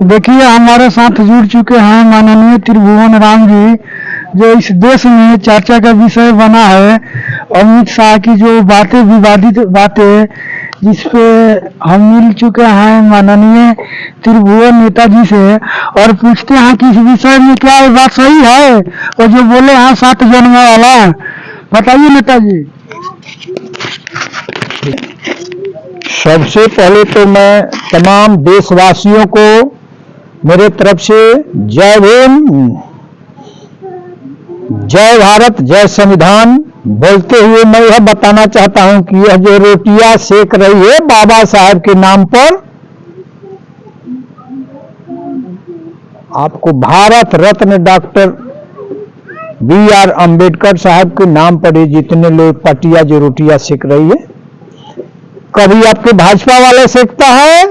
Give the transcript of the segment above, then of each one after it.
देखिए, हमारे साथ जुड़ चुके हैं माननीय त्रिभुवन राम जी, जो इस देश में चर्चा का विषय बना है अमित शाह की जो बातें, विवादित बातें, जिसपे हम मिल चुके हैं माननीय त्रिभुवन नेताजी से और पूछते हैं कि इस विषय में क्या ये बात सही है और जो बोले हैं 7 जन्म वाला। बताइए नेताजी। सबसे पहले तो मैं तमाम देशवासियों को मेरे तरफ से जय भीम, जय भारत, जय संविधान बोलते हुए मैं यह बताना चाहता हूं कि यह जो रोटियां सेक रही है बाबा साहब के नाम पर, आपको भारत रत्न डॉक्टर BR अम्बेडकर साहब के नाम पर ये जितने लोग पार्टियां जो रोटियां सेक रही है, कभी आपके भाजपा वाले सेकता है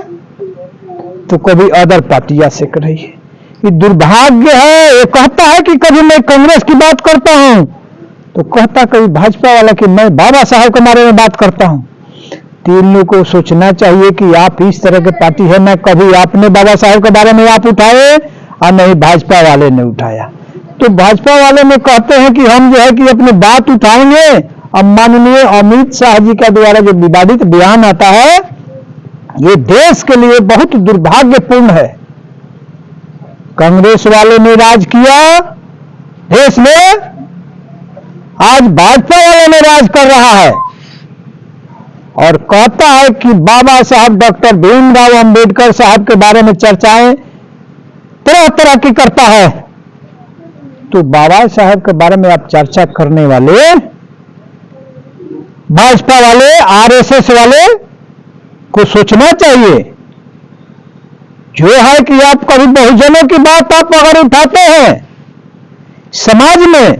तो कभी अदर पार्टियां सेक रही है। ये दुर्भाग्य है। ये कहता है कि कभी मैं कांग्रेस की बात करता हूं तो कहता कभी भाजपा वाला कि मैं बाबा साहब के बारे में बात करता हूं। तीनों को सोचना चाहिए कि आप इस तरह के पार्टी है, न कभी आपने बाबा साहब के बारे में आप उठाए और नहीं भाजपा वाले ने उठाया। तो भाजपा वाले में कहते हैं कि हम जो है कि अपनी बात उठाएंगे। अब माननीय अमित शाह जी का द्वारा जो विवादित बयान आता है, ये देश के लिए बहुत दुर्भाग्यपूर्ण है। कांग्रेस वाले ने राज किया देश में, आज भाजपा वाले ने राज कर रहा है और कहता है कि बाबा साहब डॉक्टर भीमराव अंबेडकर साहब के बारे में चर्चाएं तरह तरह की करता है। तो बाबा साहब के बारे में आप चर्चा करने वाले भाजपा वाले, RSS वाले को सोचना चाहिए जो है कि आप कभी बहुजनों की बात आप अगर उठाते हैं समाज में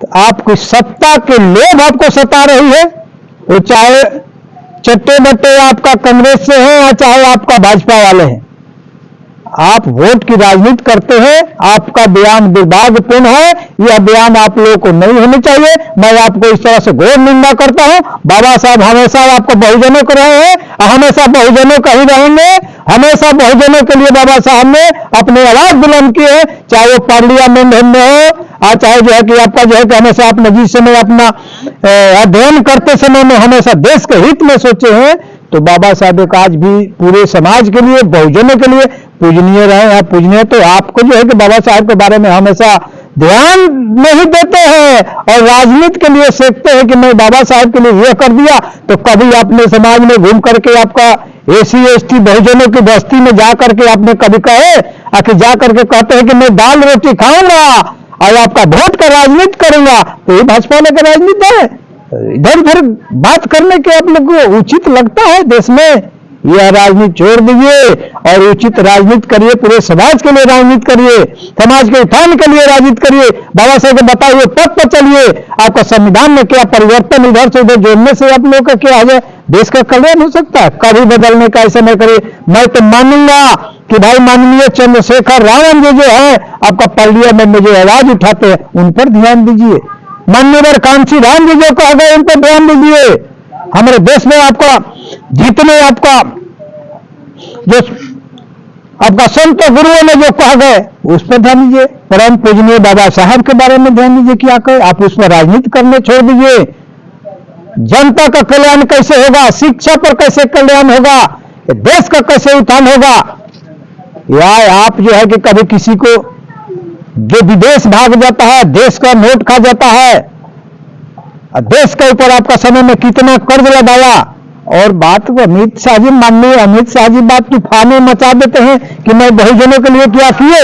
तो आपकी सत्ता के लोभ आपको सता रही है। वो चाहे चट्टे बट्टे आपका कांग्रेस से है या चाहे आपका भाजपा वाले हैं, आप वोट की राजनीति करते हैं। आपका बयान दुर्भाग्यपूर्ण है। यह बयान आप लोगों को नहीं होनी चाहिए। मैं आपको इस तरह से घोर निंदा करता हूं। बाबा साहब हमेशा आपको बहुजनों को रहे हैं, हमेशा बहुजनों का ही रहेंगे। हमेशा बहुजनों के लिए बाबा साहब ने अपनी आवाज बुलंद की है, चाहे वो पार्लियामेंट में हो और चाहे जो है कि आपका जो है कि हमेशा आपने जिस समय अपना अध्ययन करते समय में हमेशा देश के हित में सोचे हैं। तो बाबा साहब एक आज भी पूरे समाज के लिए, बहुजनों के लिए पूजनीय रहे हैं। पूजनीय तो आपको जो है कि बाबा साहब के बारे में हमेशा ध्यान नहीं देते हैं और राजनीति के लिए सीखते हैं कि मैं बाबा साहब के लिए यह कर दिया। तो कभी आपने समाज में घूम करके आपका SC ST बहुजनों की बस्ती में जा करके आपने कभी कहे आखिर जा करके कहते हैं कि मैं दाल रोटी खाऊंगा और आपका वोट का राजनीति करूंगा, तो ये भाजपा वाले का राजनीति है। इधर उधर बात करने के आप लोग को उचित लगता है देश में? यह राजनीति छोड़ दीजिए और उचित राजनीति करिए। पूरे समाज के लिए राजनीति करिए, समाज के उत्थान के लिए राजनीति करिए। बाबा साहब के बताए हुए पथ पर चलिए। आपका संविधान में क्या परिवर्तन इधर से उधर जोड़ने से आप लोगों का क्या है, देश का कल्याण हो सकता है? कभी बदलने का ऐसा नहीं करिए। मैं तो मानूंगा कि भाई माननीय चंद्रशेखर रावण जी जो है आपका पार्लियामेंट में जो आवाज उठाते हैं उन पर ध्यान दीजिए। माननीय कांची राम जी जो कह गए उन पर ध्यान दीजिए। हमारे देश में आपका जितने आपका जो आपका संत गुरुओं ने जो कह गए उस पर ध्यान दीजिए। परम पूजनीय बाबा साहब के बारे में ध्यान दीजिए। क्या कहे आप उस पर राजनीति करने छोड़ दीजिए। जनता का कल्याण कैसे होगा, शिक्षा पर कैसे कल्याण होगा, देश का कैसे उत्थान होगा? या आप जो है कि कभी किसी को जो विदेश भाग जाता है, देश का नोट खा जाता है, देश के ऊपर आपका समय में कितना कर्ज लगाया। और बात अमित शाह जी बात तूफाने मचा देते हैं कि मैं बहुजनों के लिए क्या किए।